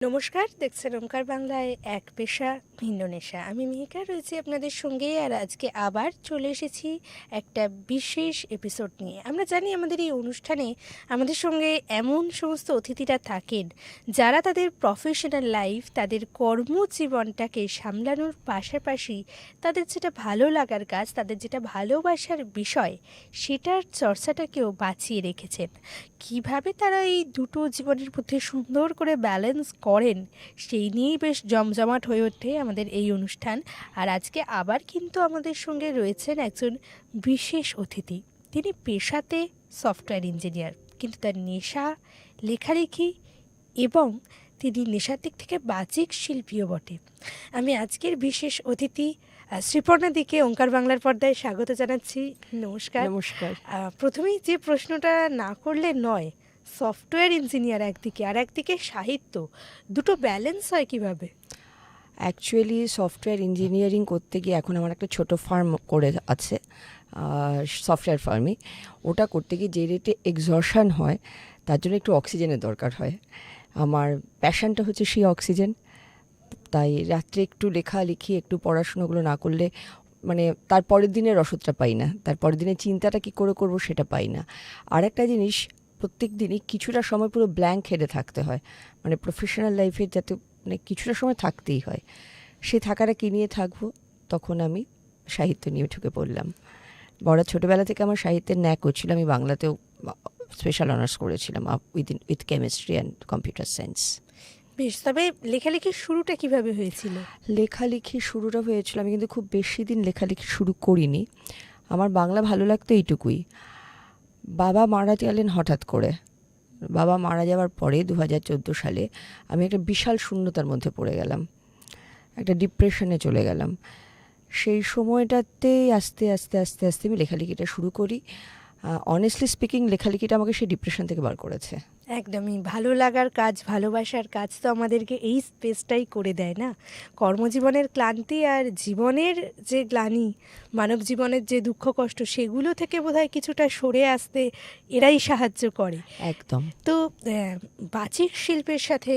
নমস্কার, দেখছেন ওঙ্কার বাংলায় এক পেশা ভিন্ন নেশা। আমি মিহিকা রয়েছি আপনাদের সঙ্গে, আর আজকে আবার চলে এসেছি একটা বিশেষ এপিসোড নিয়ে। আমরা জানি আমাদের এই অনুষ্ঠানে আমাদের সঙ্গে এমন সমস্ত অতিথিরা থাকেন যারা তাদের প্রফেশনাল লাইফ, তাদের কর্মজীবনটাকে সামলানোর পাশাপাশি তাদের যেটা ভালো লাগার কাজ, তাদের যেটা ভালোবাসার বিষয়, সেটার চর্চাটাকেও বাঁচিয়ে রেখেছেন। কিভাবে তারা এই দুটো জীবনের মধ্যে সুন্দর করে ব্যালেন্স করেন, সেই নিয়েই বেশ জমজমাট হয়ে ওঠে আমাদের এই অনুষ্ঠান। আর আজকে আবার কিন্তু আমাদের সঙ্গে রয়েছেন একজন বিশেষ অতিথি। তিনি পেশাতে সফটওয়্যার ইঞ্জিনিয়ার, কিন্তু তার নেশা লেখালেখি, এবং তিনি নেশার দিক থেকে বাচিক শিল্পীও বটে। আমি আজকের বিশেষ অতিথি শ্রীপর্ণাদিকে ওঙ্কার বাংলার পর্দায় স্বাগত জানাচ্ছি। নমস্কার। নমস্কার। প্রথমেই যে প্রশ্নটা না করলে নয়, সফটওয়্যার ইঞ্জিনিয়ার একদিকে, আর একদিকে সাহিত্য, দুটো ব্যালেন্স হয় কিভাবে? অ্যাকচুয়ালি সফটওয়্যার ইঞ্জিনিয়ারিং করতে গিয়ে এখন আমার একটা ছোট ফার্ম করে আছে, সফটওয়্যার ফার্মে। ওটা করতে গিয়ে যে রেটে এক্সহশন হয়, তার জন্য একটু অক্সিজেনের দরকার হয়। আমার প্যাশনটা হচ্ছে সেই অক্সিজেন। তাই রাত্রে একটু লেখালেখি, একটু পড়াশুনোগুলো না করলে মানে তার পরের দিনের রসদটা পাই না, তার পরের দিনের চিন্তাটা কী করে করবো সেটা পাই না। আর একটা জিনিস, প্রত্যেক দিনই কিছুটা সময় পুরো ব্ল্যাঙ্ক হেডে থাকতে হয়, মানে প্রফেশনাল লাইফে যাতে মানে কিছুটা সময় থাকতেই হয়। সে থাকাটা কী নিয়ে থাকবো, তখন আমি সাহিত্য নিয়ে ঢুকে পড়লাম। বড় ছোটোবেলা থেকে আমার সাহিত্যের ন্যাক হচ্ছিল। আমি বাংলাতেও স্পেশাল অনার্স করেছিলাম with chemistry and computer science. বেশ, তবে লেখালেখির শুরুটা কিভাবে হয়েছিল? লেখালেখির শুরুটা হয়েছিল, আমি কিন্তু খুব বেশি দিন লেখালেখি শুরু করিনি। আমার বাংলা ভালো লাগতো এইটুকুই। বাবা মারা গেলেন হঠাৎ করে। বাবা মারা যাওয়ার পরে 2014 সালে আমি একটা বিশাল শূন্যতার মধ্যে পড়ে গেলাম, একটা ডিপ্রেশনে চলে গেলাম। সেই সময়টাতে আস্তে আস্তে আস্তে আস্তে আমি লেখালেখিটা শুরু করি। অনেস্টলি স্পিকিং, লেখালেখিটা আমাকে সেই ডিপ্রেশন থেকে বার করেছে। একদমই ভালো লাগার কাজ, ভালোবাসার কাজ তো আমাদেরকে এই স্পেসটাই করে দেয় না। কর্মজীবনের ক্লান্তি আর জীবনের যে গ্লানি, মানব জীবনের যে দুঃখ কষ্ট, সেগুলো থেকে বোধহয় কিছুটা সরে আসতে এরাই সাহায্য করে। একদম। তো বাচিক শিল্পের সাথে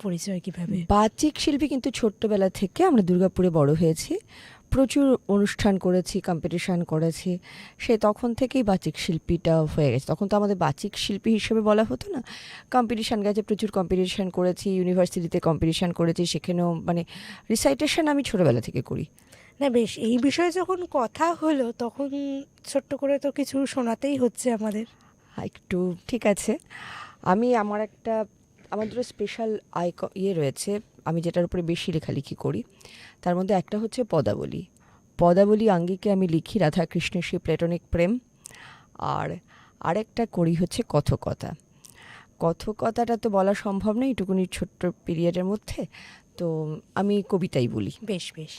পরিচয় কিভাবে? বাচিক শিল্পী কিন্তু ছোট্টবেলা থেকে আমরা দুর্গাপুরে বড় হয়েছি, প্রচুর অনুষ্ঠান করেছি, কম্পিটিশান করেছি। সে তখন থেকেই বাচিক শিল্পীটা হয়ে গেছে। তখন তো আমাদের বাচিক শিল্পী হিসেবে বলা হতো না। কম্পিটিশান গেছে, প্রচুর কম্পিটিশান করেছি, ইউনিভার্সিটিতে কম্পিটিশান করেছি, সেখানেও মানে রিসাইটেশন আমি ছোটোবেলা থেকে করি। না বেশ, এই বিষয়ে যখন কথা হলো তখন ছোট্ট করে তো কিছু শোনাতেই হচ্ছে আমাদের। একটু ঠিক আছে। আমাদের স্পেশাল ইয়ে রয়েছে, আমি যেটার উপরে বেশি লেখালেখি করি। তার মধ্যে একটা হচ্ছে পদাবলী। পদাবলী আঙ্গিকে আমি লিখি রাধাকৃষ্ণের সেই প্লেটনিক প্রেম। আর আরেকটা করি হচ্ছে কথকতা। কথকতাটা তো বলা সম্ভব নয় এটুকুনি ছোট্ট পিরিয়ডের মধ্যে, তো আমি কবিতাই বলি। বেশ বেশ।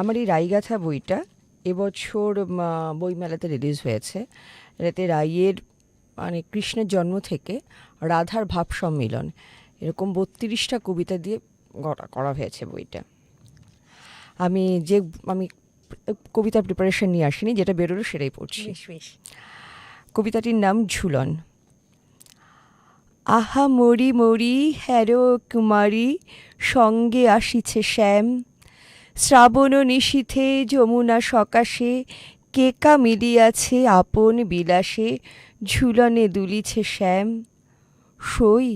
আমার এই রাইগাথা বইটা এবছর বইমেলাতে রিলিজ হয়েছে। এতে রাইয়ের মানে কৃষ্ণের জন্ম থেকে রাধার ভাব সম্মিলন, এরকম 32টা কবিতা দিয়ে করা হয়েছে বইটা। আমি কবিতার প্রিপারেশন নিয়ে আসিনি, যেটা বেরোলো সেটাই পড়ছি। কবিতাটির নাম ঝুলন। আহা মরি মরি হ্যারো কুমারী, সঙ্গে আসিছে শ্যাম। শ্রাবণ নিশীথে যমুনা সকাশে, কেকা মিলিয়াছে আপন বিলাসে, ঝুলনে দুলিছে শ্যাম। সই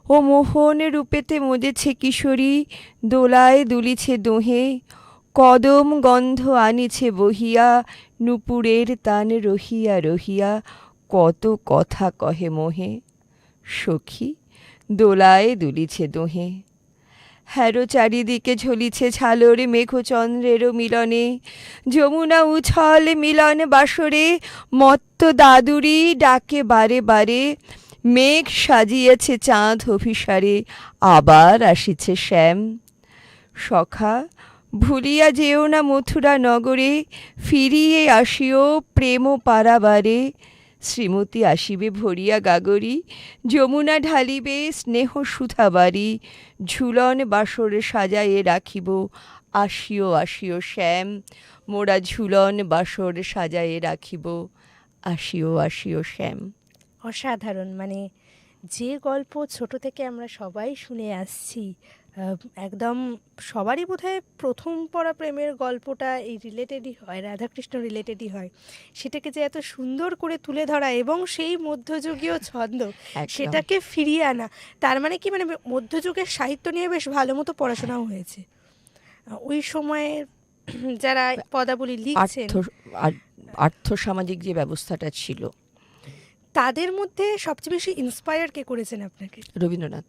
ও মোহন রূপেতে মজেছে কিশোরী, দোলায় দুলিছে দোহে। কদম গন্ধ আনিছে বহিয়া, নুপুরের তান রহিয়া রহিয়া, কত কথা কহে মোহে। সখী দোলায় দুলিছে দোহে। হ্যারো চারিদিকে ঝলিছে ঝালরে মেঘচন্দ্রেরও মিলনে, যমুনা উছল মিলন বাসরে, মত্ত দাদুরি ডাকে বারে বারে। মেঘ সাজিয়েছে চাঁদ অভিসারে, আবার আসিছে শ্যাম। সখা ভুলিয়া যেও না মথুরা নগরে, ফিরিয়ে আসিও প্রেম পারাবারে। শ্রীমতী আসিবে ভরিয়া গাগরি, যমুনা ঢালিবে স্নেহ সুধাবারি। ঝুলন বাসরে সাজায়ে রাখিব, আসিও আসিও শ্যাম, মোরা ঝুলন বাসর সাজায়ে রাখিব, আসিও আসিও শ্যাম। অসাধারণ, মানে যে গল্প ছোট থেকে আমরা সবাই শুনে আসছি, একদম সবারই বোধহয় প্রথম পড়া প্রেমের গল্পটা এই রিলেটেডই হয়, রাধাকৃষ্ণ রিলেটেডই হয়। সেটাকে যে এত সুন্দর করে তুলে ধরা এবং সেই মধ্যযুগীয় ছন্দ একদম। সেটাকে ফিরিয়ে আনা, তার মানে কি, মানে মধ্যযুগের সাহিত্য নিয়ে বেশ ভালো মতো পড়াশোনাও হয়েছে। ওই সময়ের যারা পদাবলী লিখছেন আর্থসামাজিক যে ব্যবস্থাটা ছিল, তাদের মধ্যে সবচেয়ে বেশি ইন্সপায়ার কে করেছেন আপনাকে? রবীন্দ্রনাথ।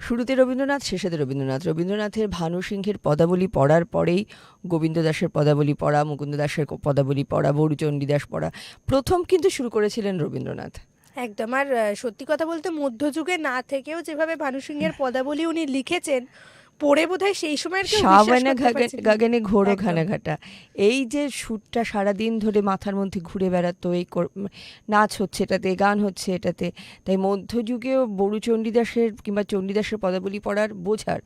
শুরুতে রবীন্দ্রনাথ, শেষেতে রবীন্দ্রনাথ। রবীন্দ্রনাথের ভানু সিংহের পদাবলী পড়ার পরেই গোবিন্দ দাসের পদাবলী পড়া, মুকুন্দ দাসের পদাবলী পড়া, বড়ুচণ্ডী দাস পড়া, প্রথম কিন্তু শুরু করেছিলেন রবীন্দ্রনাথ। একদম। আর সত্যি কথা বলতে মধ্যযুগে না থেকেও যেভাবে ভানু সিংহের পদাবলী উনি লিখেছেন, পড়ে বোধহয় সেই সময়ের কেউ বিশ্বাস সাবানা করতে পারছিল না। গাগনে ঘোরো একদম। ঘানাঘাটা, এই যে সুরটা সারাদিন ধরে মাথার মধ্যে ঘুরে বেড়াতো, এই নাচ হচ্ছে এটাতে, গান হচ্ছে এটাতে। তাই মধ্যযুগেও বড়ুচণ্ডীদাসের কিংবা চণ্ডীদাসের পদাবলী পড়ার বোঝার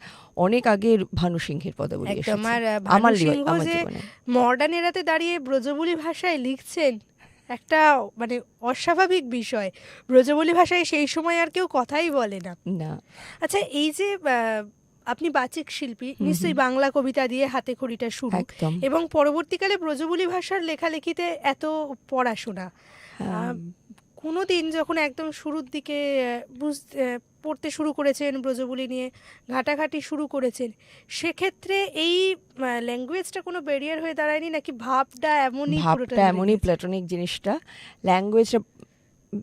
অনেক আগে ভানু সিংহের পদাবলী একদম। এসেছে আর আমার ভানু সিংহ আমার যে জীবনে। মডার্ন এরাতে দাঁড়িয়ে ব্রজবুলি ভাষায় লিখছেন, একটা মানে অস্বাভাবিক বিষয়। ব্রজবুলি ভাষায় সেই সময় আর কেউ কথাই বলে না। না, আচ্ছা, এই যে আপনি বাচিক শিল্পী, নিশ্চয়ই বাংলা কবিতা দিয়ে হাতে খড়িটা শুরু, একদম। এবং পরবর্তীকালে ব্রজবুলি ভাষার লেখালেখিতে এত পড়াশোনা। কোনো দিন যখন একদম শুরুর দিকে পড়তে শুরু করেছেন, ব্রজবুলি নিয়ে ঘাটাঘাটি শুরু করেছেন, সেক্ষেত্রে এই ল্যাঙ্গুয়েজটা কোনো ব্যারিয়ার হয়ে দাঁড়ায়নি, নাকি ভাবটা এমনই পুরোটা ভাবটা ধরে এমনই গেছে? প্ল্যাটনিক জিনিসটা, ল্যাঙ্গুয়েজটা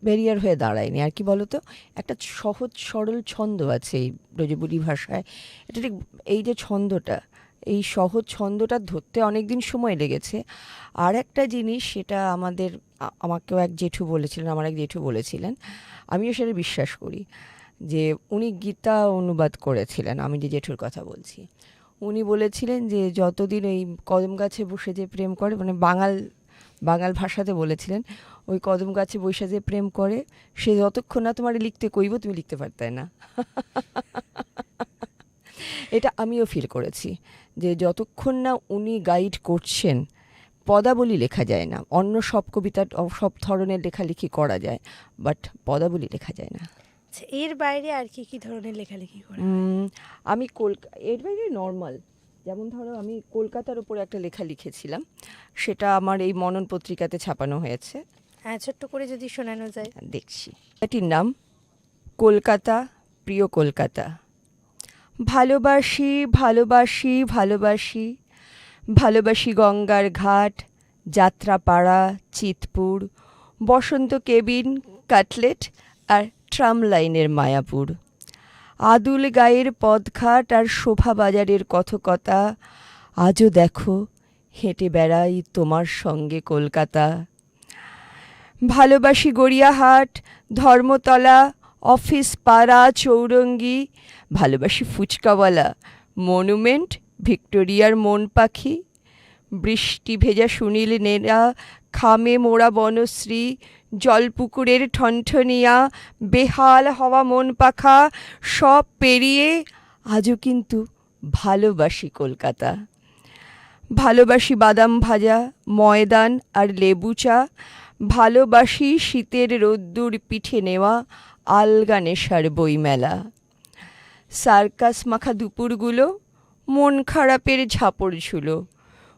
ব্যারিয়ার হয়ে দাঁড়ায়নি। আর কি বলতো, একটা সহজ সরল ছন্দ আছে এই ব্রজবুলি ভাষায়। এটা ঠিক, এই যে ছন্দটা, এই সহজ ছন্দটা ধরতে অনেক দিন সময় লেগেছে। আর একটা জিনিস, সেটা আমাকেও এক জেঠু বলেছিলেন, আমার এক জেঠু বলেছিলেন, আমিও সেটা বিশ্বাস করি, যে উনি গীতা অনুবাদ করেছিলেন, আমি যে জেঠুর কথা বলছি। উনি বলেছিলেন যে যতদিন এই কদম গাছে বসে যে প্রেম করে, মানে বাঙাল ভাষাতে বলেছিলেন, ওই কদম গাছে বৈশা যে প্রেম করে, সে যতক্ষণ না তোমার লিখতে কইব তুমি লিখতে পারতে না। এটা আমিও ফিল করেছি, যে যতক্ষণ না উনি গাইড করছেন, পদাবলী লেখা যায় না। অন্য সব কবিতা, সব ধরনের লেখালেখি করা যায়, বাট পদাবলী লেখা যায় না। আচ্ছা, এর বাইরে আর কি কি ধরনের লেখালেখি করা? আমি এর বাইরে নর্মাল, যেমন ধরো আমি কলকাতার উপর একটা লেখা লিখেছিলাম, সেটা আমার এই মনন পত্রিকাতে ছাপানো হয়েছে। হ্যাঁ, ছোট্ট করে যদি শোনানো যায়। দেখছি। এটির নাম কলকাতা, প্রিয় কলকাতা। ভালোবাসি ভালোবাসি ভালোবাসি, ভালোবাসি গঙ্গার ঘাট, যাত্রাপাড়া, চিতপুর, বসন্ত কেবিন, কাটলেট আর ট্রাম লাইনের মায়াপুর, আদুল গায়ের পদঘাট আর শোভা বাজারের কথকতা। আজও দেখো হেঁটে বেড়াই তোমার সঙ্গে কলকাতা। ভালোবাসি গড়িয়াহাট, ধর্মতলা, অফিস পাড়া, চৌরঙ্গি, ভালোবাসি ফুচকাওয়ালা, মনুমেন্ট, ভিক্টোরিয়ার মন পাখি, বৃষ্টি ভেজা সুনীল নেরা, খামে মোড়া বনশ্রী, জলপুকুরের ঠনঠনিয়া, বেহাল হওয়া মন পাখা, সব পেরিয়ে আজও কিন্তু ভালোবাসি কলকাতা। ভালোবাসি বাদাম ভাজা, ময়দান আর লেবু চা, ভালোবাসি শীতের রোদ্দুর পিঠে নেওয়া আলগা নেশার বইমেলা। সার্কাস মাখা দুপুরগুলো, মন খারাপের ঝাপড় ঝুলো,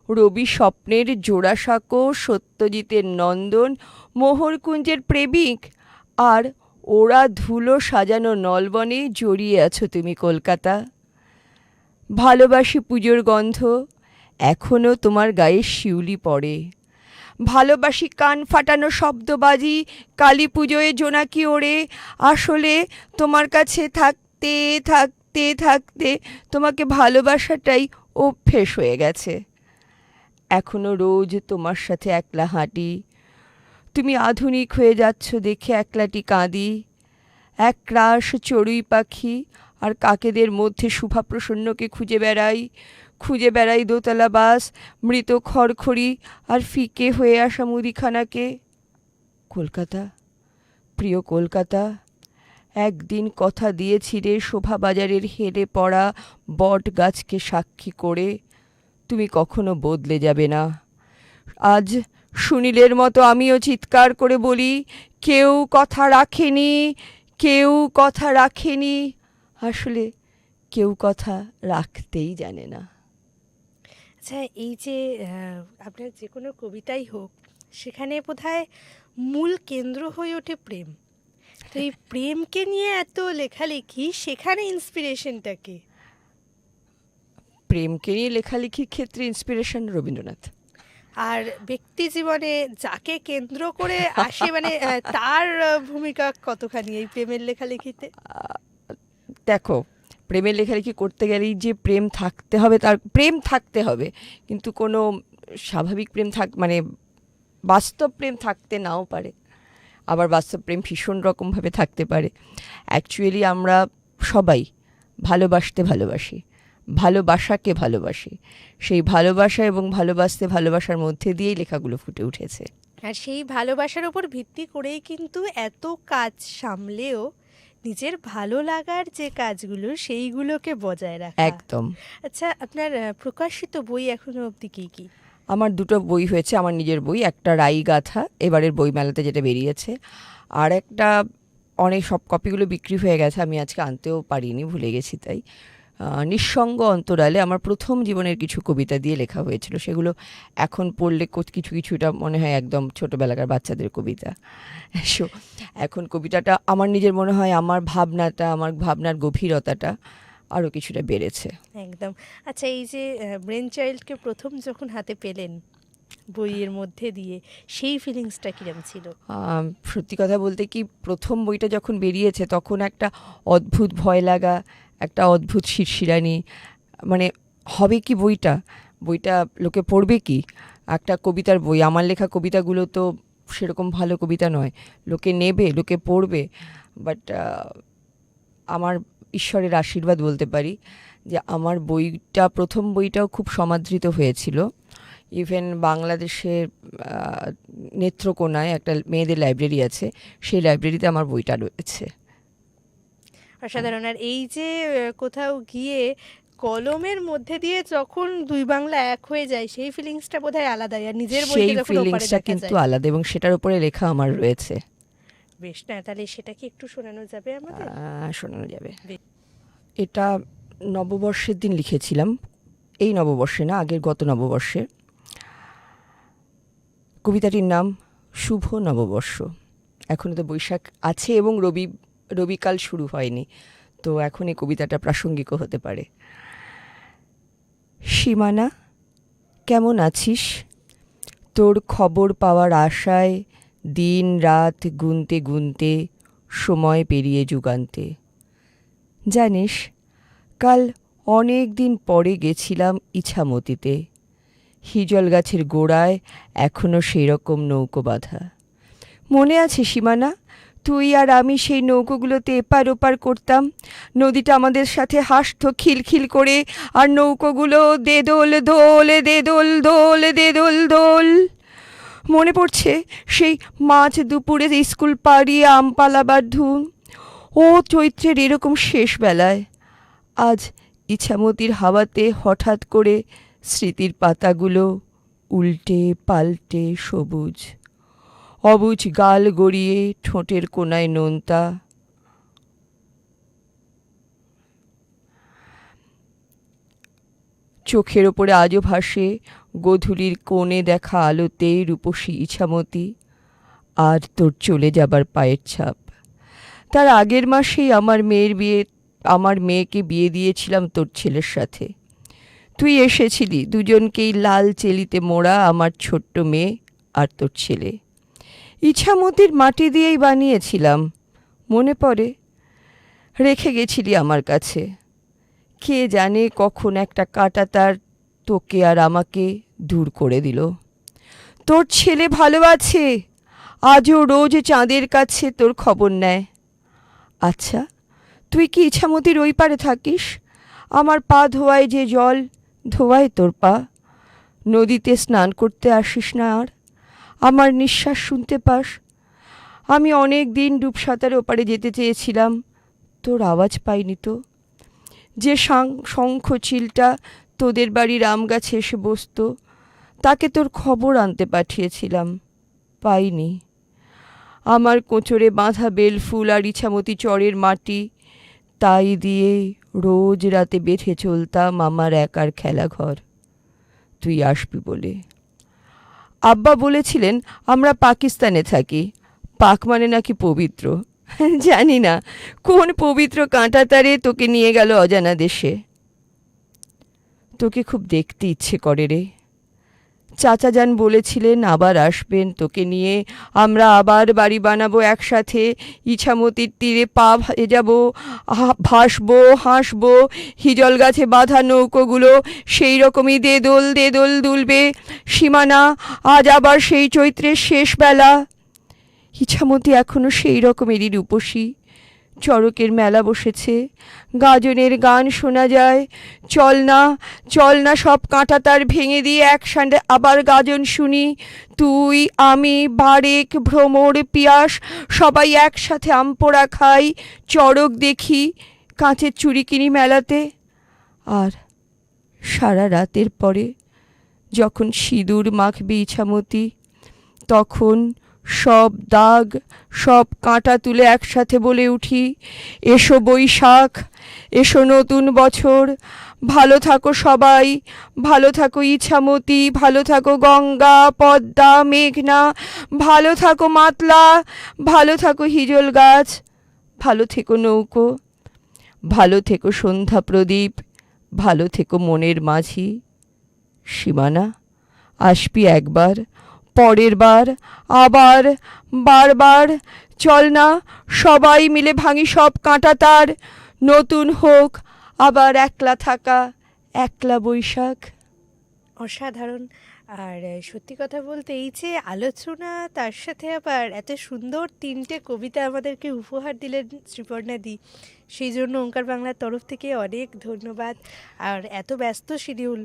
রবি স্বপ্নের জোড়াসাঁকো, সত্যজিতের নন্দন, মোহরকুঞ্জের প্রেমিক, আর ওরা ধুলো সাজানো নলবনে জড়িয়ে আছো তুমি কলকাতা। ভালোবাসি পুজোর গন্ধ, এখনও তোমার গায়ে শিউলি পড়ে। ভালোবাসি কান ফাটানো শব্দবাজি, কালী পুজোয় জোনাকি ওড়ে। আসলে তোমার কাছে থাকতে থাকতে থাকতে তোমাকে ভালোবাসাটাই অভ্যেস হয়ে গেছে। এখনো রোজ তোমার সাথে একলা হাঁটি, তুমি আধুনিক হয়ে যাচ্ছ দেখে একলাটি কাঁদি। এক রাস চড়ুই পাখি আর কাকেদের মধ্যে শুভাপ্রসন্নকে খুঁজে বেড়াই দোতলা বাস, মৃত খড়খড়ি আর ফিকে হয়ে আসা মুদিখানাকে। কলকাতা, প্রিয় কলকাতা, একদিন কথা দিয়েছি রে শোভাবাজারের হেলে পড়া বট গাছকে সাক্ষী করে, তুমি কখনো বদলে যাবে না। আজ সুনীলের মতো আমিও চিৎকার করে বলি, কেউ কথা রাখেনি, কেউ কথা রাখেনি। আসলে কেউ কথা রাখতেই জানে না। আচ্ছা, এই যে আপনার যে কোনো কবিতাই হোক, সেখানে বোধহয় মূল কেন্দ্র হয়ে ওঠে প্রেম। তো এই প্রেমকে নিয়ে এত লেখালেখি, সেখানে ইন্সপিরেশনটা কি? প্রেমকে নিয়ে লেখালেখির ক্ষেত্রে ইন্সপিরেশন রবীন্দ্রনাথ। আর ব্যক্তি জীবনে যাকে কেন্দ্র করে আসে, মানে তার ভূমিকা কতখানি এই প্রেমের লেখালেখিতে? দেখো, প্রেমের লেখালেখি করতে গেলেই যে প্রেম থাকতে হবে, তার প্রেম থাকতে হবে, কিন্তু কোনো স্বাভাবিক প্রেম মানে বাস্তব প্রেম থাকতে নাও পারে, আবার বাস্তব প্রেম ভীষণ রকমভাবে থাকতে পারে। অ্যাকচুয়ালি আমরা সবাই ভালোবাসতে ভালোবাসি, ভালোবাসাকে ভালোবাসি। সেই ভালোবাসা এবং ভালোবাসার মধ্যে দিয়েই লেখাগুলো ফুটে উঠেছে। আর সেই ভালোবাসার উপর ভিত্তি করেই কিন্তু এত কাজ সামলেও নিজের ভালো লাগার যে কাজগুলো, সেইগুলোকে বজায় রাখা। একদম। আচ্ছা, আপনার প্রকাশিত বই এখনো অবধি কী কী? আমার দুটো বই হয়েছে, আমার নিজের বই, একটা রাই গাথা এবারের বইমেলাতে যেটা বেরিয়েছে, আর একটা অনেক সব কপিগুলো বিক্রি হয়ে গেছে, আমি আজকে আনতেও পারিনি, ভুলে গেছি। তাই নিঃসঙ্গ অন্তরালে আমার প্রথম জীবনের কিছু কবিতা দিয়ে লেখা হয়েছিল, সেগুলো এখন পড়লে কিছুটা মনে হয় একদম ছোটোবেলাকার বাচ্চাদের কবিতা। সো এখন কবিতাটা আমার নিজের মনে হয় আমার ভাবনার গভীরতাটা আরও কিছুটা বেড়েছে। একদম। আচ্ছা, এই যে ব্রেন চাইল্ডকে প্রথম যখন হাতে পেলেন বইয়ের মধ্যে দিয়ে, সেই ফিলিংসটা কিরম ছিল? সত্যি কথা বলতে কি, প্রথম বইটা যখন বেরিয়েছে তখন একটা অদ্ভুত ভয় লাগা, একটা অদ্ভুত শিরশিরানি, মানে হবে কি বইটা লোকে পড়বে কি? একটা কবিতার বই, আমার লেখা কবিতাগুলো তো সেরকম ভালো কবিতা নয়, লোকে নেবে, লোকে পড়বে। বাট আমার ঈশ্বরের আশীর্বাদ বলতে পারি যে আমার প্রথম বইটাও খুব সমাদৃত হয়েছিল। ইভেন বাংলাদেশের নেত্রকোনায় একটা মেয়েদের লাইব্রেরি আছে, সেই লাইব্রেরিতে আমার বইটা রয়েছে। অসাধারণ। আর এই যে কোথাও গিয়ে কলমের মধ্যে দিয়ে যখন দুই বাংলা এক হয়ে যায়, সেই ফিলিংসটা বোধহয় আলাদাই। আর নিজের বইকে যখন ওপারে দেখা কিন্তু যায়, আলাদা, এবং সেটার উপরে লেখা আমার রয়েছে। বেশ, না তাহলে সেটা কি একটু শোনানো যাবে আমাদের? শোনানো যাবে। এটা নববর্ষের দিন লিখেছিলাম, এই নববর্ষে না, আগের গত নববর্ষে। কবিতাটির নাম শুভ নববর্ষ। এখনও তো বৈশাখ আছে এবং রবিকাল শুরু হয়নি, তো এখন এই কবিতাটা প্রাসঙ্গিকও হতে পারে। সীমানা, কেমন আছিস? তোর খবর পাওয়ার আশায় দিন রাত গুনতে গুনতে সময় পেরিয়ে যুগান্তে। জানিস, কাল অনেক দিন পরে গেছিলাম ইছামতিতে। হিজল গাছের গোড়ায় এখনও সেই রকম নৌকো বাঁধা। মনে আছে সীমানা, তুই আর আমি সেই নৌকোগুলোতে এপার ওপার করতাম, নদীটা আমাদের সাথে হাসত খিলখিল করে, আর নৌকোগুলো দে দোল দোল দে দোল দোল দে দোল দোল। মনে পড়ছে সেই মাঝ দুপুরে স্কুল পাড়িয়ে আম পালাবার ধুম, ও চৈত্রের এরকম শেষ বেলায়। আজ ইছামতির হাওয়াতে হঠাৎ করে স্মৃতির পাতাগুলো উল্টে পাল্টে সবুজ, অবুঝ গাল গড়িয়ে ঠোঁটের কোনায় নোনতা। চোখের ওপরে আজও ভাসে গোধূলির কোণে দেখা আলোতে রূপসী ইছামতি, আর তোর চলে যাবার পায়ের ছাপ। তার আগের মাসেই আমার মেয়েকে বিয়ে দিয়েছিলাম তোর ছেলের সাথে। তুই এসেছিলি, দুজনকেই লাল চেলিতে মোড়া আমার ছোট্ট মেয়ে আর তোর ছেলে। ইছামতির মাটি দিয়েই বানিয়েছিলাম, মনে পড়ে? রেখে গেছিলি আমার কাছে। কে জানে কখন একটা কাঁটা তার তোকে আর আমাকে দূর করে দিল। তোর ছেলে ভালো আছে, আজও রোজ চাঁদের কাছে তোর খবর নেয়। আচ্ছা, তুই কি ইছামতির ওই পারে থাকিস? আমার পা ধোয়ায় যে জল ধোয়ায় তোর পা। নদীতে স্নান করতে আসিস না আর? আমার নিঃশ্বাস শুনতে পাস? আমি অনেক দিন ডুব সাঁতারে ওপারে যেতে চেয়েছিলাম, তোর আওয়াজ পাইনি তো। যে শঙ্খ চিলটা তোদের বাড়ির আম গাছে এসে বসতো, তাকে তোর খবর আনতে পাঠিয়েছিলাম, পাইনি। আমার কোঁচড়ে বাঁধা বেলফুল আর ইছামতি চরের মাটি, তাই দিয়ে রোজ রাতে বেঁধে চলতাম আমার একার খেলাঘর, তুই আসবি বলে। আব্বা বলেছিলেন আমরা পাকিস্তানে থাকি, পাক মানে নাকি পবিত্র। জানি না কোন পবিত্র কাঁটাতারে তোকে নিয়ে গেল অজানা দেশে। তোকে খুব দেখতে ইচ্ছে করে রে। চাচা যান বলেছিলেন আবার আসবেন তোকে নিয়ে, আমরা আবার বাড়ি বানাবো একসাথে, ইছামতির তীরে পা ভেজাবো, ভাসবো হাসবো, হিজল গাছে বাঁধা নৌকোগুলো সেই রকমই দে দোল দুলবে। সীমানা আজ আবার সেই চৈত্রের শেষ বেলা। ইছামতি এখনো সেই রকমেরই রূপসী। চড়কের মেলা বসেছে, গাজনের গান শোনা যায়, চল না সব কাঁটা তার ভেঙে দিয়ে একসাথে আবার গাজন শুনি। তুই আমি বারেক ভ্রমর পিয়াস সবাই একসাথে আমপোড়া খাই, চড়ক দেখি, কাঁচের চুড়ি কিনি মেলাতে। আর সারা রাতের পরে যখন সিঁদুর মাখবে ইছামতি, তখন সব দাগ সব কাঁটা তুলে একসাথে বলে উঠি, এসো বৈশাখ, এসো নতুন বছর, ভালো থাকো সবাই, ভালো থাকো ইছামতি, ভালো থাকো গঙ্গা পদ্মা মেঘনা, ভালো থাকো মাতলা, ভালো থাকো হিজল গাছ, ভালো থেকো নৌকো, ভালো থেকো সন্ধ্যা প্রদীপ, ভালো থেকো মনের মাঝি। সীমানা আসবি একবার, পরের বার আবার, বারবার। চল না সবাই মিলে ভাঙি সব কাঁটা তার, নতুন হোক আবার একলা থাকা, একলা বৈশাখ। অসাধারণ। আর সত্যি কথা বলতে এই যে আলোচনা, তার সাথে আবার এত সুন্দর 3টে কবিতা আমাদেরকে উপহার দিলেন শ্রীপর্ণাদি, সেই জন্য ওঙ্কার বাংলার তরফ থেকে অনেক ধন্যবাদ। আর এত ব্যস্ত শিডিউল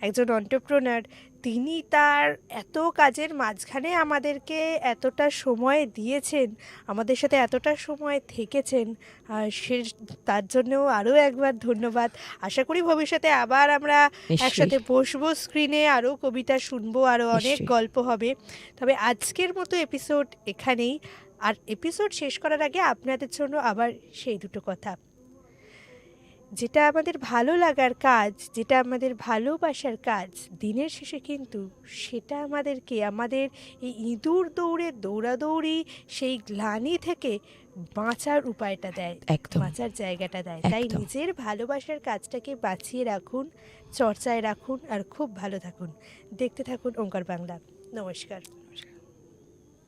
একজন অন্টারপ্রেনার, তিনি তার এত কাজের মাঝখানে আমাদেরকে এতটা সময় দিয়েছেন, আমাদের সাথে এতটা সময় থেকেছেন, আর সে তার জন্যও আরও একবার ধন্যবাদ। আশা করি ভবিষ্যতে আবার আমরা একসাথে বসবো, স্ক্রিনে আরও কবিতা শুনবো, আরও অনেক গল্প হবে। তবে আজকের মতো এপিসোড এখানেই। আর এপিসোড শেষ করার আগে আপনাদের জন্য আবার সেই দুটো কথা, যেটা আমাদের ভালো লাগার কাজ, যেটা আমাদের ভালোবাসার কাজ, দিনের শেষে কিন্তু সেটা আমাদেরকে আমাদের এই ইঁদুর দৌড়াদৌড়ি সেই গ্লানি থেকে বাঁচার উপায়টা দেয়, বাঁচার জায়গাটা দেয়। তাই নিজের ভালোবাসার কাজটাকে বাঁচিয়ে রাখুন, চর্চায় রাখুন, আর খুব ভালো থাকুন। দেখতে থাকুন ওঙ্কার বাংলা। নমস্কার।